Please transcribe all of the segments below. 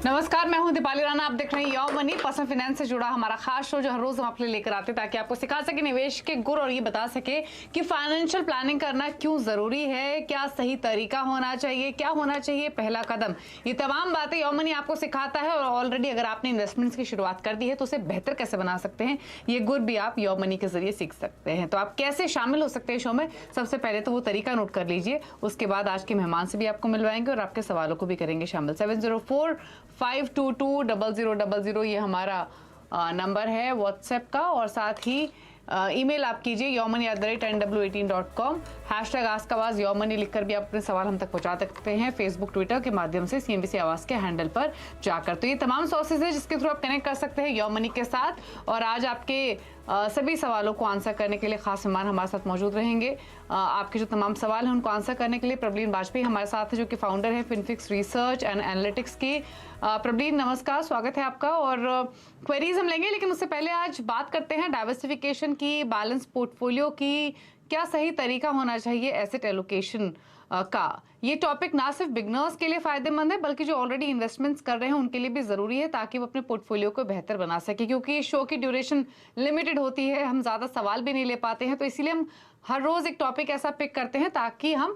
नमस्कार, मैं हूं दीपाली राणा। आप देख रहे हैं योर मनी, पर्सनल फाइनेंस से जुड़ा हमारा खास शो जो हर रोज हम आपके लिए लेकर आते हैं ताकि आपको सिखा सके निवेश के गुर और ये बता सके कि फाइनेंशियल प्लानिंग करना क्यों जरूरी है, क्या सही तरीका होना चाहिए, क्या होना चाहिए पहला कदम। ये तमाम बातें योर मनी आपको सिखाता है और ऑलरेडी अगर आपने इन्वेस्टमेंट्स की शुरुआत कर दी है तो उसे बेहतर कैसे बना सकते हैं, ये गुर भी आप योर मनी के जरिए सीख सकते हैं। तो आप कैसे शामिल हो सकते हैं शो में, सबसे पहले तो वो तरीका नोट कर लीजिए, उसके बाद आज के मेहमान से भी आपको मिलवाएंगे और आपके सवालों को भी करेंगे शामिल। 704-522-0000 ये हमारा नंबर है व्हाट्सएप का, और साथ ही ईमेल आप कीजिए yourmoney@nw18.com। हैशटैग आस्क आवाज योरमनी लिखकर भी आप अपने सवाल हम तक पहुंचा सकते हैं फेसबुक ट्विटर के माध्यम से CNBC आवाज के हैंडल पर जाकर। तो ये तमाम सोर्सेज है जिसके थ्रू आप कनेक्ट कर सकते हैं योरमनी के साथ। और आज आपके सभी सवालों को आंसर करने के लिए खास मेहमान हमारे साथ मौजूद रहेंगे। आपके जो तमाम सवाल हैं उनको आंसर करने के लिए प्रवीण वाजपेयी हमारे साथ है, जो कि फाउंडर है फिनफिक्स रिसर्च एंड एनालिटिक्स की। प्रवीण नमस्कार, स्वागत है आपका। और क्वेरीज हम लेंगे, लेकिन उससे पहले आज बात करते हैं डाइवर्सिफिकेशन की, बैलेंस पोर्टफोलियो की, क्या सही तरीका होना चाहिए एसेट एलोकेशन का। ये टॉपिक ना सिर्फ बिगनर्स के लिए फायदेमंद है बल्कि जो ऑलरेडी इन्वेस्टमेंट्स कर रहे हैं उनके लिए भी जरूरी है ताकि वो अपने पोर्टफोलियो को बेहतर बना सके, क्योंकि शो की ड्यूरेशन लिमिटेड होती है, हम ज्यादा सवाल भी नहीं ले पाते हैं। तो इसीलिए हम हर रोज एक टॉपिक ऐसा पिक करते हैं ताकि हम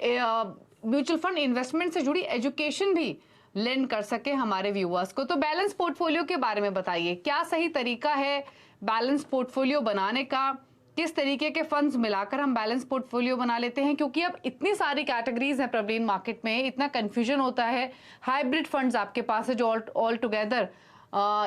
म्यूचुअल फंड इन्वेस्टमेंट से जुड़ी एजुकेशन भी लेंड कर सके हमारे व्यूअर्स को। तो बैलेंस पोर्टफोलियो के बारे में बताइए, क्या सही तरीका है बैलेंस पोर्टफोलियो बनाने का, किस तरीके के फंड्स मिलाकर हम बैलेंस पोर्टफोलियो बना लेते हैं, क्योंकि अब इतनी सारी कैटेगरीज है प्रवीण मार्केट में, इतना कंफ्यूजन होता है। हाइब्रिड फंड्स आपके पास है जो ऑल टुगेदर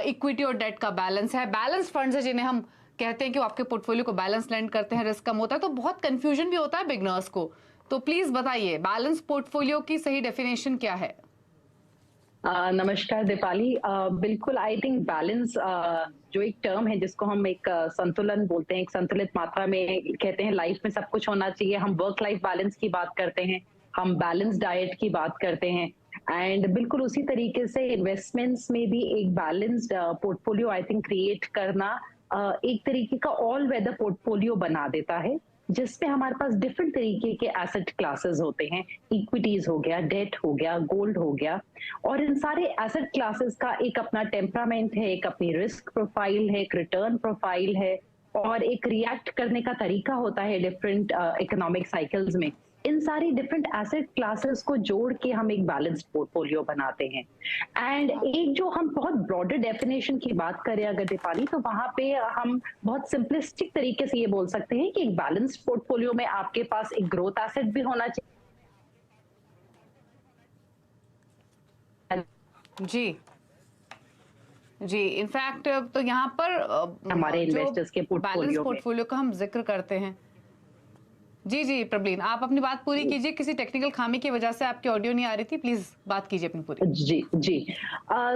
इक्विटी और डेट का बैलेंस है, बैलेंस फंड्स है जिन्हें हम कहते हैं कि वो आपके पोर्टफोलियो को बैलेंस लेंड करते हैं, रिस्क कम होता है। तो बहुत कंफ्यूजन भी होता है बिगनर्स को। तो प्लीज बताइए बैलेंस पोर्टफोलियो की सही डेफिनेशन क्या है। नमस्कार दीपाली। बिल्कुल, आई थिंक बैलेंस जो एक टर्म है जिसको हम एक संतुलन बोलते हैं, एक संतुलित मात्रा में कहते हैं। लाइफ में सब कुछ होना चाहिए। हम वर्क लाइफ बैलेंस की बात करते हैं, हम बैलेंस डाइट की बात करते हैं, एंड बिल्कुल उसी तरीके से इन्वेस्टमेंट्स में भी एक balanced portfolio I think create करना एक तरीके का ऑल वेदर पोर्टफोलियो बना देता है, जिसपे हमारे पास डिफरेंट तरीके के एसेट क्लासेस होते हैं। इक्विटीज हो गया, डेट हो गया, गोल्ड हो गया, और इन सारे एसेट क्लासेस का एक अपना टेम्परामेंट है, एक अपनी रिस्क प्रोफाइल है, एक रिटर्न प्रोफाइल है, और एक रिएक्ट करने का तरीका होता है डिफरेंट इकोनॉमिक साइकिल्स में। इन सारी डिफरेंट एसेट क्लासेस को जोड़ के हम एक बैलेंस्ड पोर्टफोलियो बनाते हैं। एंड एक जो हम बहुत ब्रॉडर डेफिनेशन की बात करें अगर दीपाली, तो वहां पे हम बहुत सिंपलिस्टिक तरीके से ये बोल सकते हैं कि एक बैलेंस्ड पोर्टफोलियो में आपके पास एक ग्रोथ एसेट भी होना चाहिए। जी इनफैक्ट तो यहाँ पर हमारे इन्वेस्टर्स के पोर्टफोलियो का हम जिक्र करते हैं। जी प्रवीण, आप अपनी बात पूरी कीजिए। किसी टेक्निकल खामी की वजह से आपकी ऑडियो नहीं आ रही थी, प्लीज बात कीजिए अपनी पूरी। जी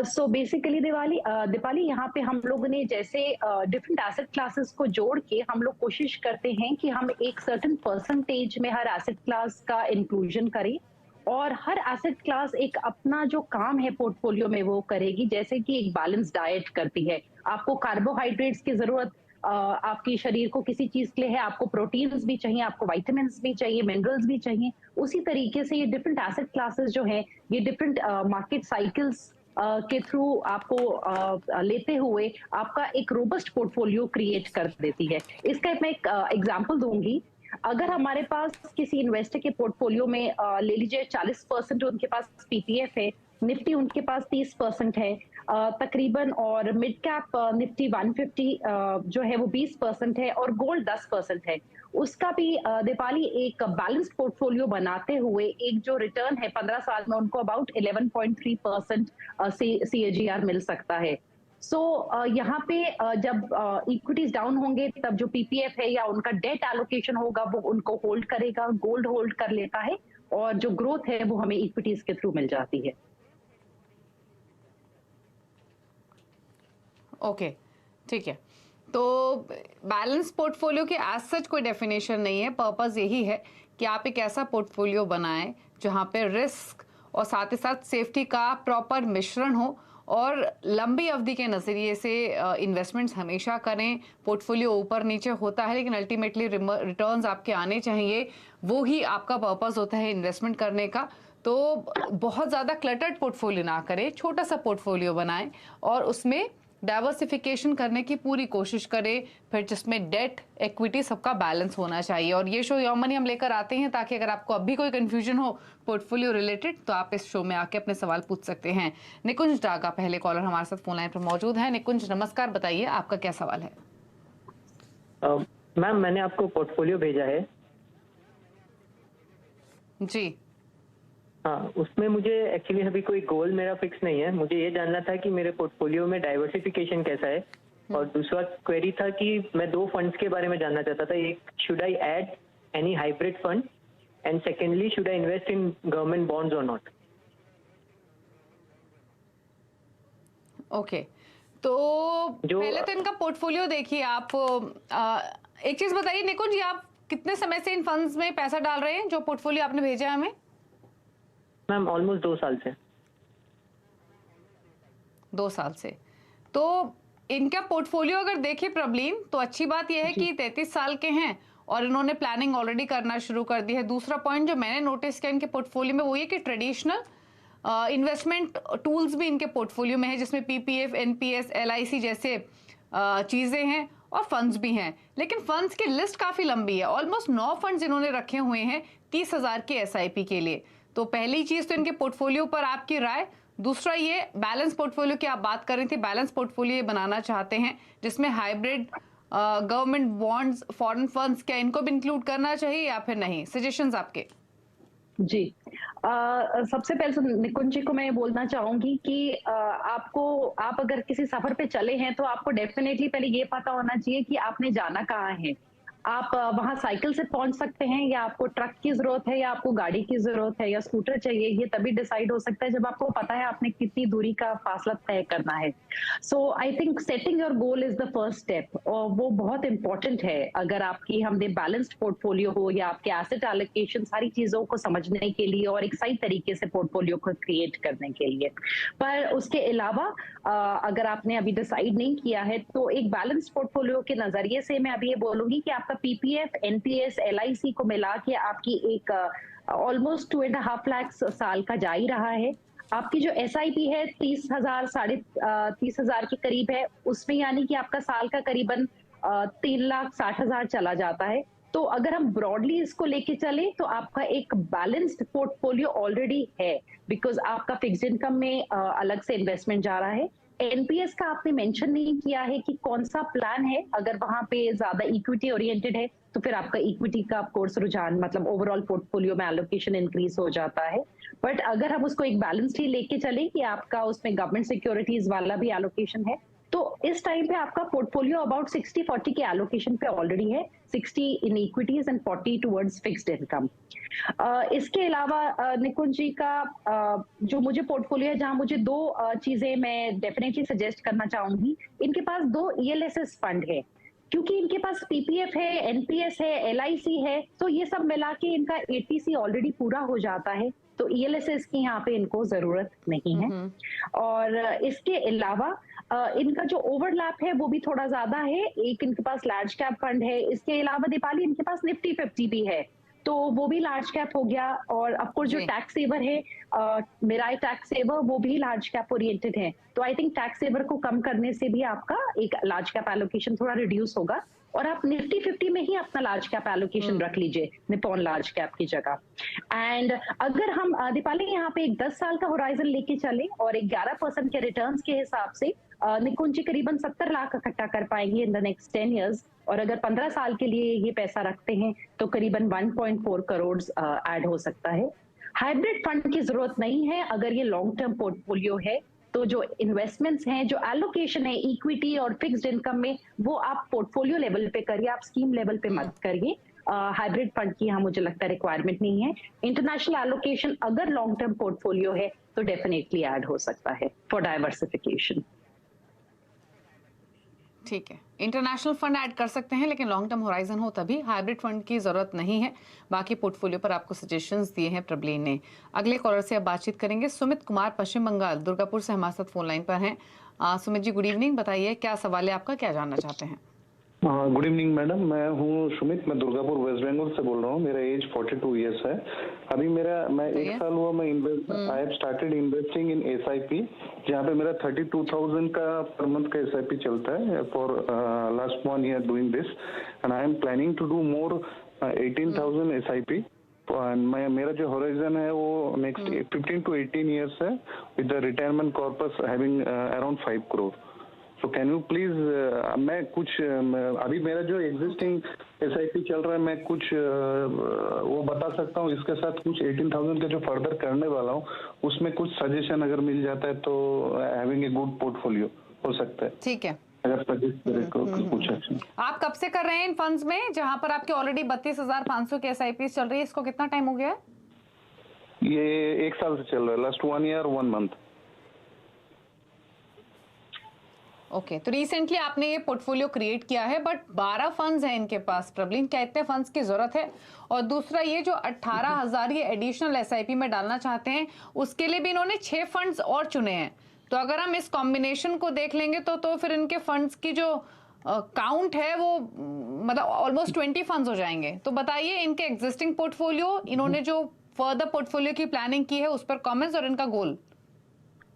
सो बेसिकली दीपाली यहाँ पे हम लोगों ने जैसे डिफरेंट एसेट क्लासेस को जोड़ के हम लोग कोशिश करते हैं कि हम एक सर्टेन परसेंटेज में हर एसेट क्लास का इंक्लूजन करें, और हर एसेट क्लास एक अपना जो काम है पोर्टफोलियो में वो करेगी। जैसे कि एक बैलेंस डाइट करती है, आपको कार्बोहाइड्रेट्स की जरूरत आपके शरीर को किसी चीज के लिए है, आपको प्रोटीन्स भी चाहिए, आपको विटामिन्स भी चाहिए, मिनरल्स भी चाहिए। उसी तरीके से ये डिफरेंट एसेट क्लासेस जो हैं, ये डिफरेंट मार्केट साइकिल्स के थ्रू आपको लेते हुए आपका एक रोबस्ट पोर्टफोलियो क्रिएट कर देती है। इसका मैं एक एग्जांपल दूंगी। अगर हमारे पास किसी इन्वेस्टर के पोर्टफोलियो में ले लीजिए 40% उनके पास पीपीएफ है, निफ्टी उनके पास 30% है तकरीबन, और मिड कैप निफ्टी 150 जो है वो 20% है, और गोल्ड 10% है। उसका भी दीपाली एक बैलेंस पोर्टफोलियो बनाते हुए एक जो रिटर्न है 15 साल में उनको अबाउट 11.3% CAGR मिल सकता है। यहाँ पे जब इक्विटीज डाउन होंगे तब जो पीपीएफ है या उनका डेट एलोकेशन होगा वो उनको होल्ड करेगा, गोल्ड होल्ड कर लेता है, और जो ग्रोथ है वो हमें इक्विटीज के थ्रू मिल जाती है। ओके ठीक है। तो बैलेंस पोर्टफोलियो के एज सच कोई डेफिनेशन नहीं है, पर्पस यही है कि आप एक ऐसा पोर्टफोलियो बनाएं जहां पे रिस्क और साथ ही साथ सेफ्टी का प्रॉपर मिश्रण हो, और लंबी अवधि के नज़रिए से इन्वेस्टमेंट्स हमेशा करें। पोर्टफोलियो ऊपर नीचे होता है लेकिन अल्टीमेटली रिटर्न्स आपके आने चाहिए, वो ही आपका पर्पस होता है इन्वेस्टमेंट करने का। तो बहुत ज़्यादा क्लटर्ड पोर्टफोलियो ना करें, छोटा सा पोर्टफोलियो बनाएं और उसमें डाइवर्सिफिकेशन करने की पूरी कोशिश करें, फिर जिसमें डेट इक्विटी सबका बैलेंस होना चाहिए। और ये शो योर मनी हम लेकर आते हैं ताकि अगर आपको अभी कोई कंफ्यूजन हो पोर्टफोलियो रिलेटेड तो आप इस शो में आके अपने सवाल पूछ सकते हैं। निकुंज डागा पहले कॉलर हमारे साथ फोन लाइन पर मौजूद है। निकुंज नमस्कार, बताइए आपका क्या सवाल है? मैम मैंने आपको पोर्टफोलियो भेजा है। जी, हाँ, उसमें मुझे एक्चुअली अभी कोई गोल मेरा फिक्स नहीं है। मुझे ये जानना था कि मेरे पोर्टफोलियो में डाइवर्सिफिकेशन कैसा है, और दूसरा क्वेरी था कि मैं 2 फंड्स के बारे में जानना चाहता था। एक, should I add any hybrid fund, and secondly should I invest in government bonds और नॉट। ओके। तो पहले तो इनका पोर्टफोलियो देखिए आप। एक चीज बताइए निकुंज जी, आप कितने समय से इन फंड्स में पैसा डाल रहे हैं जो पोर्टफोलियो आपने भेजा है हमें? मैम ऑलमोस्ट 2 साल से। 2 साल से। तो इनका पोर्टफोलियो अगर देखें प्रबलीन, तो अच्छी बात यह है कि 33 साल के हैं और इन्होंने प्लानिंग ऑलरेडी करना शुरू कर दी है। दूसरा पॉइंट जो मैंने नोटिस किया इनके पोर्टफोलियो में वो ये कि ट्रेडिशनल इन्वेस्टमेंट टूल्स भी इनके पोर्टफोलियो में है, जिसमें पीपीएफ, एनपीएस, एलआईसी जैसे चीजें हैं और फंड्स भी हैं। लेकिन फंड्स की लिस्ट काफी लंबी है, ऑलमोस्ट 9 फंड्स इन्होंने रखे हुए हैं 30,000 के एसआईपी के लिए। तो पहली चीज तो इनके पोर्टफोलियो पर आपकी राय। दूसरा ये बैलेंस पोर्टफोलियो की आप बात कर रही थी, बैलेंस पोर्टफोलियो बनाना चाहते हैं जिसमें hybrid, government bonds, foreign funds, क्या इनको भी इंक्लूड करना चाहिए या फिर नहीं? सजेशंस आपके। जी, सबसे पहले तो निकुंज जी को मैं बोलना चाहूंगी कि आप अगर किसी सफर पे चले हैं तो आपको डेफिनेटली पहले ये पता होना चाहिए कि आपने जाना कहाँ है। आप वहां साइकिल से पहुंच सकते हैं, या आपको ट्रक की जरूरत है, या आपको गाड़ी की जरूरत है, या स्कूटर चाहिए। ये तभी डिसाइड हो सकता है जब आपको पता है आपने कितनी दूरी का फासला तय करना है। So I think setting your goal is the first step, और वो बहुत इंपॉर्टेंट है। अगर आपकी हमने बैलेंस्ड पोर्टफोलियो हो या आपके एसेट एलोकेशन, सारी चीजों को समझने के लिए और एक सही तरीके से पोर्टफोलियो को क्रिएट करने के लिए। पर उसके अलावा अगर आपने अभी डिसाइड नहीं किया है तो एक बैलेंस पोर्टफोलियो के नजरिए से मैं अभी ये बोलूंगी कि आपका पीपीएफ, एनपीएस, एलआईसी को मिला के आपकी एक ऑलमोस्ट 2.5 लाख साल का जा ही रहा है। आपकी जो एसआईपी है 30,000, 30,000 के करीब है, उसमें यानी कि आपका साल का करीबन 3,60,000 चला जाता है। तो अगर हम ब्रॉडली इसको लेके चले तो आपका एक बैलेंस्ड पोर्टफोलियो ऑलरेडी है, बिकॉज आपका फिक्स्ड इनकम में अलग से इन्वेस्टमेंट जा रहा है। एनपीएस का आपने मेंशन नहीं किया है कि कौन सा प्लान है। अगर वहां पे ज्यादा इक्विटी ओरिएंटेड है तो फिर आपका इक्विटी का कोर्स रुझान, मतलब ओवरऑल पोर्टफोलियो में एलोकेशन इंक्रीज हो जाता है। बट अगर हम उसको एक बैलेंस्ड ही लेके चले कि आपका उसमें गवर्नमेंट सिक्योरिटीज वाला भी एलोकेशन है, तो इस टाइम पे आपका पोर्टफोलियो अबाउट 60-40 के एलोकेशन पे ऑलरेडी है। 60 इन equities and 40 towards fixed income. इसके अलावा निकुंज जी का जो मुझे पोर्टफोलियो है, जहां मुझे 2 चीजें मैं डेफिनेटली सजेस्ट करना चाहूंगी। इनके पास 2 ईएलएसएस फंड है, क्योंकि इनके पास पीपीएफ है, एनपीएस है, एलआईसी है, तो ये सब मिला के इनका एटीसी ऑलरेडी पूरा हो जाता है। तो ईएलएसएस की यहाँ पे इनको जरूरत नहीं है। और इसके अलावा इनका जो ओवरलैप है वो भी थोड़ा ज्यादा है। एक इनके पास लार्ज कैप फंड है, इसके अलावा दीपाली इनके पास निफ्टी 50 भी है, तो वो भी लार्ज कैप हो गया। और ऑफकोर्स जो टैक्स सेवर है, मेरा टैक्स सेवर, वो भी लार्ज कैप ओरिएंटेड है। तो आई थिंक टैक्स सेवर को कम करने से भी आपका एक लार्ज कैप एलोकेशन थोड़ा रिड्यूस होगा, और आप निफ्टी 50 में ही अपना लार्ज कैप एलोकेशन रख लीजिए निपॉन लार्ज कैप की जगह। एंड अगर हम दीपाली यहाँ पे एक 10 साल का होराइजन लेके चले और एक 11% के रिटर्न्स के हिसाब से निकुंज जी करीबन 70 लाख इकट्ठा कर पाएंगे इन द नेक्स्ट 10 इयर्स। और अगर 15 साल के लिए ये पैसा रखते हैं तो करीबन 1.4 करोड़ ऐड हो सकता है। हाइब्रिड फंड की जरूरत नहीं है अगर ये लॉन्ग टर्म पोर्टफोलियो है। तो जो इन्वेस्टमेंट्स हैं, जो एलोकेशन है इक्विटी और फिक्स्ड इनकम में, वो आप पोर्टफोलियो लेवल पे करिए, आप स्कीम लेवल पे मत करिए। हाइब्रिड फंड की यहाँ मुझे लगता है रिक्वायरमेंट नहीं है। इंटरनेशनल एलोकेशन अगर लॉन्ग टर्म पोर्टफोलियो है तो डेफिनेटली ऐड हो सकता है फॉर डाइवर्सिफिकेशन। ठीक है, इंटरनेशनल फंड ऐड कर सकते हैं, लेकिन लॉन्ग टर्म होराइजन हो तभी। हाइब्रिड फंड की जरूरत नहीं है। बाकी पोर्टफोलियो पर आपको सजेशंस दिए हैं प्रबलीन ने। अगले कॉलर से अब बातचीत करेंगे। सुमित कुमार पश्चिम बंगाल दुर्गापुर से हमारे साथ फोन लाइन पर हैं। सुमित जी गुड इवनिंग, बताइए क्या सवाल है आपका, क्या जानना चाहते हैं? गुड इवनिंग मैडम, मैं हूँ सुमित, मैं दुर्गापुर वेस्ट बंगाल से बोल रहा हूँ। मेरा एज 42 इयर्स है। अभी मैं सही एक है। साल हुआ मैं I have started investing in SIP, जहाँ पे मेरा 32,000 का पर मंथ का SIP चलता है for last 1 year doing this, and I am planning to do more 18,000 SIP। मेरा जो होराइजन है वो नेक्स्ट 15 to 18 ईयर्स है, with the retirement corpus having around 5 crore. So can you please, मैं कुछ अभी मेरा जो एग्जिस्टिंग SIP चल रहा है, मैं कुछ वो बता सकता हूँ। इसके साथ कुछ 18,000 का जो फर्दर करने वाला हूँ, उसमें कुछ सजेशन अगर मिल जाता है तो हैविंग ए गुड पोर्टफोलियो हो सकता है। ठीक है। अगर सजेस्ट करे कुछ अच्छा। आप कब से कर रहे हैं इन फंड्स में, जहां पर आपके ऑलरेडी 32,500 की SIP चल रही है? इसको कितना टाइम हो गया है? ये 1 साल से चल रहा है, लास्ट 1 ईयर 1 मंथ। ओके, तो रिसेंटली आपने ये पोर्टफोलियो क्रिएट किया है, बट 12 फंड्स हैं इनके पास। प्रबलीन, क्या इतने फंड्स की जरूरत है? और दूसरा, ये जो 18,000 ये एडिशनल SIP में डालना चाहते हैं, उसके लिए भी इन्होंने 6 फंड्स और चुने हैं। तो अगर हम इस कॉम्बिनेशन को देख लेंगे तो फिर इनके फंड्स की जो काउंट है वो मतलब ऑलमोस्ट 20 फंड्स हो जाएंगे। तो बताइए, इनके एग्जिस्टिंग पोर्टफोलियो, इन्होंने जो फर्दर पोर्टफोलियो की प्लानिंग की है, उस पर कमेंट्स और इनका गोल।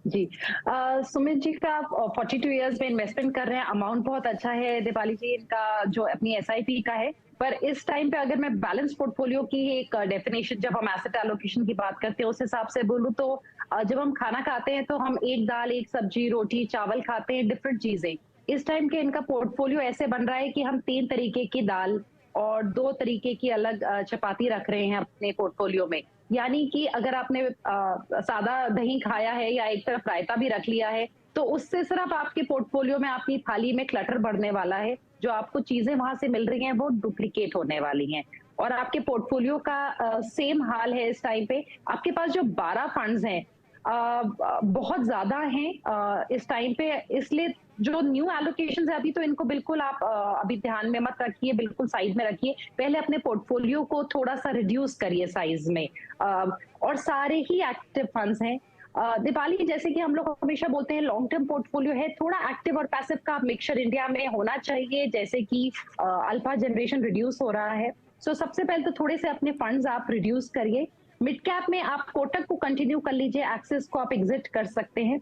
जी, सुमित जी का 42 इयर्स में इन्वेस्टमेंट कर रहे हैं, अमाउंट बहुत अच्छा है। दीपाली जी, इनका जो अपनी SIP का है, पर इस टाइम पे अगर मैं बैलेंस पोर्टफोलियो की एक डेफिनेशन, जब हम एसेट एलोकेशन की बात करते हैं, उस हिसाब से बोलूं तो जब हम खाना खाते हैं तो हम एक दाल, एक सब्जी, रोटी, चावल खाते हैं, डिफरेंट चीजें। इस टाइम के इनका पोर्टफोलियो ऐसे बन रहा है कि हम 3 तरीके की दाल और 2 तरीके की अलग चपाती रख रहे हैं अपने पोर्टफोलियो में। यानी कि अगर आपने सादा दही खाया है या एक तरफ रायता भी रख लिया है, तो उससे सिर्फ आपके पोर्टफोलियो में, आपकी थाली में क्लटर बढ़ने वाला है। जो आपको चीजें वहां से मिल रही हैं वो डुप्लीकेट होने वाली हैं। और आपके पोर्टफोलियो का सेम हाल है इस टाइम पे। आपके पास जो 12 फंड्स हैं बहुत ज्यादा हैं इस टाइम पे, इसलिए जो न्यू एलोकेशंस है अभी तो इनको बिल्कुल आप अभी ध्यान में मत रखिए, बिल्कुल साइड में रखिए। पहले अपने पोर्टफोलियो को थोड़ा सा रिड्यूस करिए साइज में। और सारे ही एक्टिव फंड्स हैं। दीपाली, जैसे कि हम लोग हमेशा बोलते हैं लॉन्ग टर्म पोर्टफोलियो है, थोड़ा एक्टिव और पैसिव का मिक्सचर इंडिया में होना चाहिए, जैसे कि अल्फा जनरेशन रिड्यूस हो रहा है। सो सबसे पहले तो थोड़े से अपने फंड्स आप रिड्यूस करिए। मिड कैप में आप कोटक को कंटिन्यू कर लीजिए, एक्सिस को आप एग्जिट कर सकते हैं।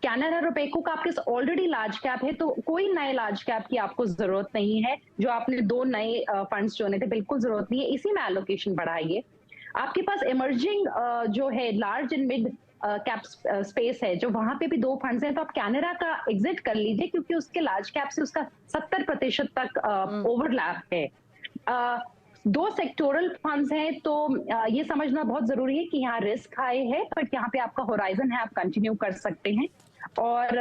कैनरा रुपैको का आपके ऑलरेडी लार्ज कैप है, तो कोई नए लार्ज कैप की आपको जरूरत नहीं है। जो आपने 2 नए फंड्स चुने थे, बिल्कुल जरूरत नहीं है, इसी में एलोकेशन बढ़ाइए। आपके पास इमर्जिंग जो है large and mid cap space है, जो वहां पे भी 2 फंड्स हैं, तो आप कैनरा का एग्जिट कर लीजिए, क्योंकि उसके लार्ज कैप से उसका 70% तक ओवरलैप है। 2 सेक्टोरल फंड्स हैं, तो ये समझना बहुत जरूरी है कि यहाँ रिस्क हाई है, बट यहाँ पे आपका होराइजन है, आप कंटिन्यू कर सकते हैं। और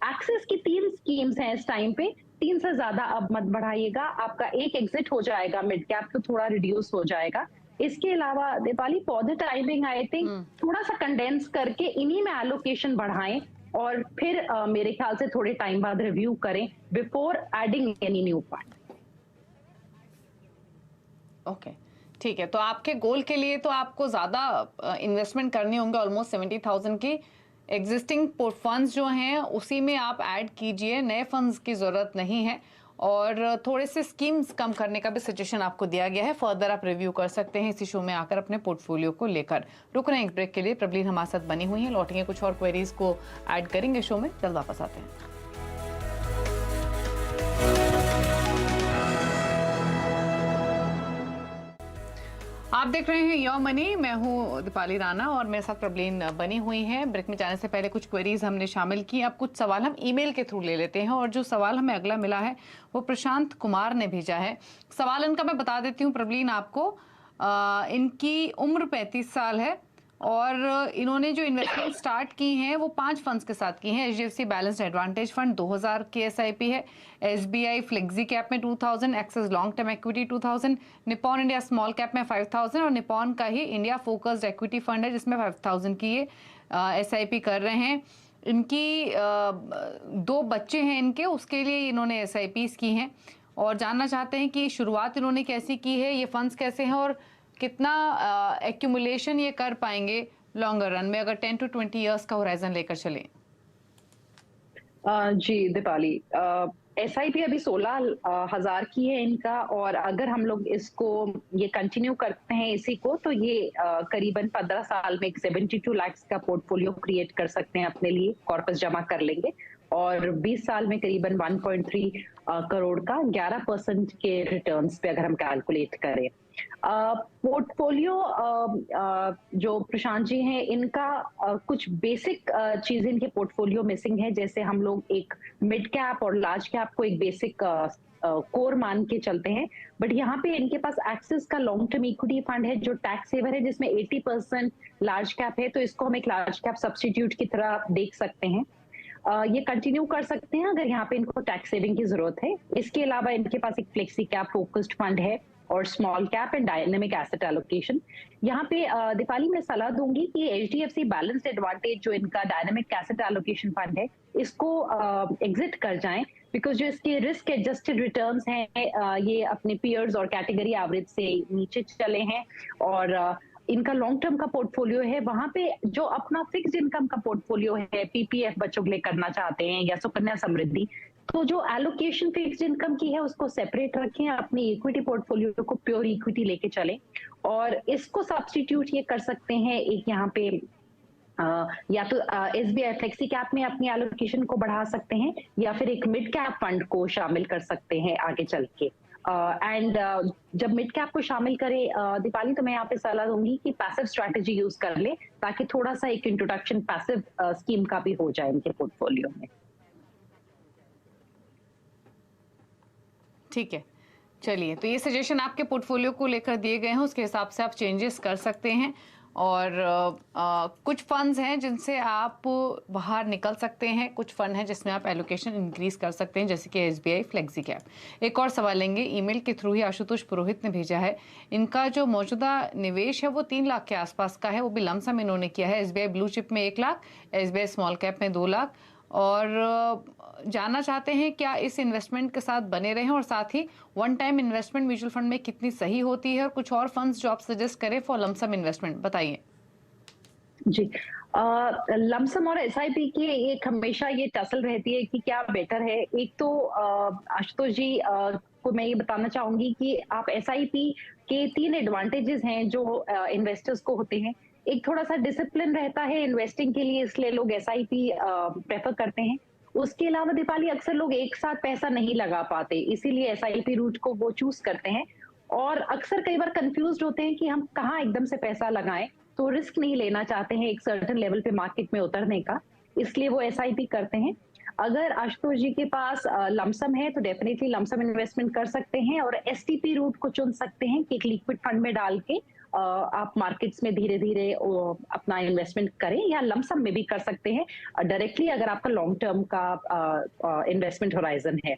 एक्सेस की 3 स्कीम्स हैं इस टाइम पे, 3 से ज्यादा अब मत बढ़ाइएगा। आपका एक एग्जिट हो जाएगा, मिड कैप तो थोड़ा रिड्यूस हो जाएगा। इसके अलावा Deepali, for the timing I think थोड़ा सा कंडेंस करके इन्हीं में एलोकेशन बढ़ाएं, और फिर मेरे ख्याल से थोड़े टाइम बाद रिव्यू करें before adding any new fund. Okay, ठीक है। तो आपके गोल के लिए तो आपको ज़्यादा इन्वेस्टमेंट करनी होंगे, ऑलमोस्ट 70,000 की। एग्जिस्टिंग फंड्स जो हैं उसी में आप ऐड कीजिए, नए फंड्स की ज़रूरत नहीं है। और थोड़े से स्कीम्स कम करने का भी सजेशन आपको दिया गया है। फर्दर आप रिव्यू कर सकते हैं इसी शो में आकर अपने पोर्टफोलियो को लेकर। रुक रहे हैं एक ब्रेक के लिए। प्रबलीन हमारे साथ बनी हुई हैं, लौटेंगे, कुछ और क्वेरीज को ऐड करेंगे शो में, जल्द वापस आते हैं। आप देख रहे हैं योर मनी, मैं हूं दीपाली राणा और मेरे साथ प्रबलीन बनी हुई हैं। ब्रेक में जाने से पहले कुछ क्वेरीज हमने शामिल की, अब कुछ सवाल हम ईमेल के थ्रू ले लेते हैं। और जो सवाल हमें अगला मिला है वो प्रशांत कुमार ने भेजा है। सवाल इनका मैं बता देती हूँ प्रबलीन आपको। इनकी उम्र 35 साल है और इन्होंने जो इन्वेस्टमेंट स्टार्ट की हैं वो 5 फंड्स के साथ की हैं। HDFC बैलेंस्ड एडवांटेज फंड 2000 की SIP है, SBI फ्लेक्सी कैप में 2000, axis long term equity 2000, Nippon India small cap में 5000 और निपॉन का ही इंडिया फोकस्ड इक्विटी फंड है जिसमें 5000 की ये SIP कर रहे हैं। इनकी 2 बच्चे हैं इनके, उसके लिए इन्होंने SIPs की हैं और जानना चाहते हैं कि शुरुआत इन्होंने कैसी की है, ये फंड्स कैसे हैं और कितना एक्यूमुलेशन ये कर पाएंगे लॉन्गर रन में, अगर 10 to 20 इयर्स का होराइजन लेकर चलें। जी दीपाली, SIP अभी 16,000 की है इनका, और अगर हम लोग इसको ये कंटिन्यू करते हैं इसी को, तो ये करीबन 15 साल में एक 72 लाख का पोर्टफोलियो क्रिएट कर सकते हैं अपने लिए, कॉर्पस जमा कर लेंगे, और 20 साल में करीबन 1.3 करोड़ का 11% के रिटर्न्स पे अगर हम कैलकुलेट करें। पोर्टफोलियो जो प्रशांत जी हैं, इनका कुछ बेसिक चीजें इनके पोर्टफोलियो मिसिंग है, जैसे हम लोग एक मिड कैप और लार्ज कैप को एक बेसिक कोर मान के चलते हैं, बट यहाँ पे इनके पास एक्सिस का लॉन्ग टर्म इक्विटी फंड है जो टैक्स सेवर है, जिसमें 80% लार्ज कैप है, तो इसको हम एक लार्ज कैप सब्स्टिट्यूट की तरह देख सकते हैं। ये कंटिन्यू कर सकते हैं अगर यहाँ पे इनको टैक्स सेविंग की जरूरत है। इसके अलावा इनके पास एक फ्लेक्सी कैप फोकस्ड फंड है और small cap and dynamic asset allocation. यहाँ पे दीपाली मैं सलाह दूंगी कि HDFC बैलेंस्ड एडवांटेज जो इनका डायनेमिक एसेट एलोकेशन फंड है, इसको एग्जिट कर जाएं, बिकॉज जो इसके रिस्क एडजस्टेड रिटर्न्स हैं ये अपने पीयर्स और कैटेगरी एवरेज से नीचे चले हैं, और इनका लॉन्ग टर्म का पोर्टफोलियो है, वहां पे जो अपना फिक्स्ड इनकम का पोर्टफोलियो है, PPF बच्चों के लिए करना चाहते हैं या सुकन्या समृद्धि, तो जो एलोकेशन फिक्स्ड इनकम की है उसको सेपरेट रखें, अपनी इक्विटी पोर्टफोलियो को प्योर इक्विटी लेके चलें, और इसको सब्स्टिट्यूट ये कर सकते हैं एक यहाँ पे या तो SBI फ्लेक्सी कैप में अपनी एलोकेशन को बढ़ा सकते हैं, या फिर एक मिड कैप फंड को शामिल कर सकते हैं आगे चल के। एंड जब मिड कैप को शामिल करे दीपाली, तो मैं यहाँ पे सलाह दूंगी कि पैसिव स्ट्रैटेजी यूज कर ले, ताकि थोड़ा सा एक इंट्रोडक्शन पैसिव स्कीम का भी हो जाए इनके पोर्टफोलियो में। ठीक है, चलिए, तो ये सजेशन आपके पोर्टफोलियो को लेकर दिए गए हैं, उसके हिसाब से आप चेंजेस कर सकते हैं, और कुछ फंड्स हैं जिनसे आप बाहर निकल सकते हैं, कुछ फंड हैं जिसमें आप एलोकेशन इंक्रीज कर सकते हैं, जैसे कि SBI फ्लेक्सी कैप। एक और सवाल लेंगे, ईमेल के थ्रू ही आशुतोष पुरोहित ने भेजा है। इनका जो मौजूदा निवेश है वो 3 लाख के आसपास का है, वो भी लमसम इन्होंने किया है। SBI ब्लू चिप में 1 लाख, SBI स्मॉल कैप में 2 लाख, और जानना चाहते हैं क्या इस इन्वेस्टमेंट के साथ बने रहें, और साथ ही one time investment mutual fund में कितनी सही होती है, और कुछ और फंड्स जो आप सजेस्ट करें फॉर लमसम इन्वेस्टमेंट, बताइए। जी, लमसम और SIP की एक हमेशा ये टसल रहती है कि क्या बेटर है। एक तो आशुतोष जी को मैं ये बताना चाहूंगी कि आप SIP के 3 एडवांटेजेस हैं जो इन्वेस्टर्स को होते हैं। एक थोड़ा सा डिसिप्लिन रहता है इन्वेस्टिंग के लिए, इसलिए लोग SIP प्रेफर करते हैं। उसके अलावा दीपाली अक्सर लोग एक साथ पैसा नहीं लगा पाते, इसीलिए SIP रूट को वो चूज करते हैं, और अक्सर कई बार कंफ्यूज होते हैं कि हम कहाँ एकदम से पैसा लगाएं, तो रिस्क नहीं लेना चाहते हैं एक सर्टेन लेवल पे मार्केट में उतरने का, इसलिए वो SIP करते हैं। अगर आशुतोष जी के पास लमसम है तो डेफिनेटली लमसम इन्वेस्टमेंट कर सकते हैं, और STP रूट को चुन सकते हैं कि एक लिक्विड फंड में डाल के आप मार्केट्स में धीरे धीरे अपना इन्वेस्टमेंट करें, या लमसम में भी कर सकते हैं डायरेक्टली अगर आपका लॉन्ग टर्म का इन्वेस्टमेंट होराइजन है।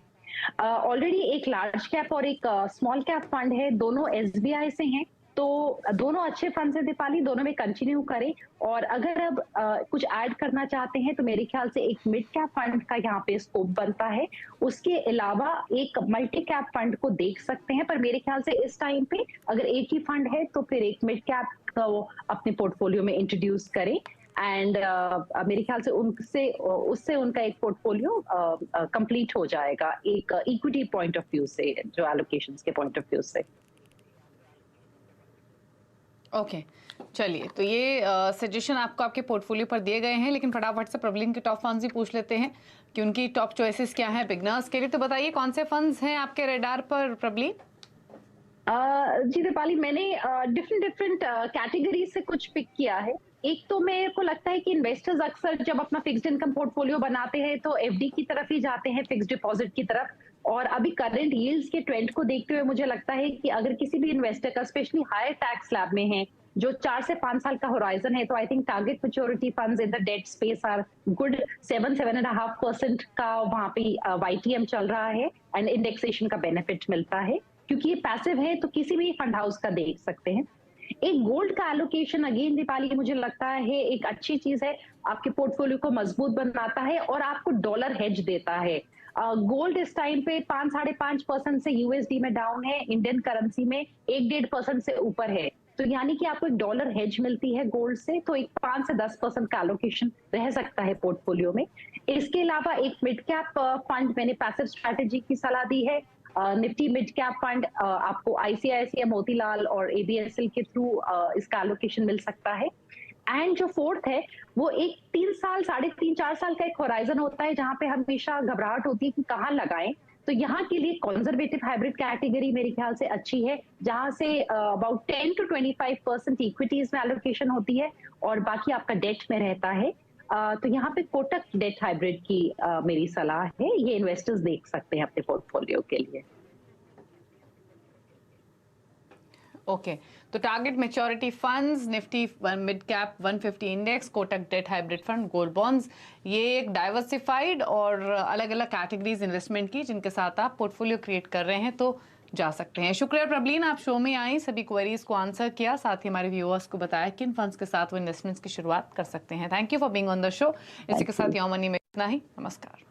ऑलरेडी एक लार्ज कैप और एक स्मॉल कैप फंड है, दोनों SBI से हैं, तो दोनों अच्छे फंड है दीपाली, दोनों में कंटिन्यू करें। और अगर अब कुछ ऐड करना चाहते हैं तो मेरे ख्याल से एक मिड कैप फंड का यहाँ पे स्कोप बनता है। उसके अलावा एक मल्टी कैप फंड को देख सकते हैं, पर मेरे ख्याल से इस टाइम पे अगर एक ही फंड है तो फिर एक मिड कैप का वो अपने पोर्टफोलियो में इंट्रोड्यूस करें, एंड मेरे ख्याल से उससे उनका एक पोर्टफोलियो कंप्लीट हो जाएगा एक इक्विटी पॉइंट ऑफ व्यू से, जो एलोकेशंस के पॉइंट ऑफ व्यू से। ओके, चलिए, तो ये सजेशन आपको आपके पोर्टफोलियो पर दिए गए हैं, लेकिन फटाफट से प्रबलिन के टॉप फंड्स ही पूछ लेते हैं कि उनकी टॉप चॉइसेस क्या है बिगनर्स के लिए। तो बताइए कौन से फंड्स हैं आपके रेडार पर प्रबलिन? जी दीपाली, मैंने डिफरेंट कैटेगरी से कुछ पिक किया है। एक तो मेरे को लगता है कि इन्वेस्टर्स अक्सर जब अपना फिक्स्ड इनकम पोर्टफोलियो बनाते हैं तो FD की तरफ ही जाते हैं, फिक्स्ड डिपॉजिट की तरफ, और अभी करंट यील्ड्स के ट्रेंड को देखते हुए मुझे लगता है कि अगर किसी भी इन्वेस्टर का स्पेशली हायर टैक्स स्लैब में है, जो 4 से 5 साल का होराइजन है, तो I think target maturity funds in the debt space are good. 7.5% का वहां पे YTM चल रहा है, एंड इंडेक्सेशन का बेनिफिट मिलता है। क्योंकि ये पैसिव है तो किसी भी फंड हाउस का देख सकते हैं। एक गोल्ड का एलोकेशन अगेन दीपाली मुझे लगता है एक अच्छी चीज है, आपके पोर्टफोलियो को मजबूत बनाता है और आपको डॉलर हेज देता है। गोल्ड इस टाइम पे 5-5.5% से USD में डाउन है, इंडियन करेंसी में 1-1.5% से ऊपर है। तो यानी कि आपको एक डॉलर हेज मिलती है गोल्ड से, तो एक 5 से 10% का एलोकेशन रह सकता है पोर्टफोलियो में। इसके अलावा एक मिड कैप फंड मैंने पैसिव स्ट्रैटेजी की सलाह दी है। निफ्टी मिड कैप फंड आपको आईसीआईसीआई, मोतीलाल और एबीएसएल के थ्रू इसका एलोकेशन मिल सकता है। एंड जो फोर्थ है वो एक 3 साल, 3.5-4 साल का एक होराइजन होता है जहां पे हमेशा घबराहट होती है कि कहाँ लगाएं। तो यहाँ के लिए कंजर्वेटिव हाइब्रिड कैटेगरी मेरे ख्याल से अच्छी है, जहां से अबाउट 10 to 25% इक्विटीज में एलोकेशन होती है और बाकी आपका डेट में रहता है। तो यहाँ पे कोटक डेट हाइब्रिड की मेरी सलाह है, ये इन्वेस्टर्स देख सकते हैं अपने पोर्टफोलियो के लिए। ओके तो target maturity funds, Nifty mid cap 150 index, Kotak debt hybrid fund, gold bonds, ये एक डाइवर्सिफाइड और अलग अलग कैटेगरीज इन्वेस्टमेंट की जिनके साथ आप पोर्टफोलियो क्रिएट कर रहे हैं तो जा सकते हैं। शुक्रिया प्रबलीन, आप शो में आई, सभी क्वेरीज को आंसर किया, साथ ही हमारे व्यूअर्स को बताया किन फंड्स के साथ वो इन्वेस्टमेंट्स की शुरुआत कर सकते हैं। Thank you for being on the show. इसी के साथ योर मनी में इतना ही। नमस्कार।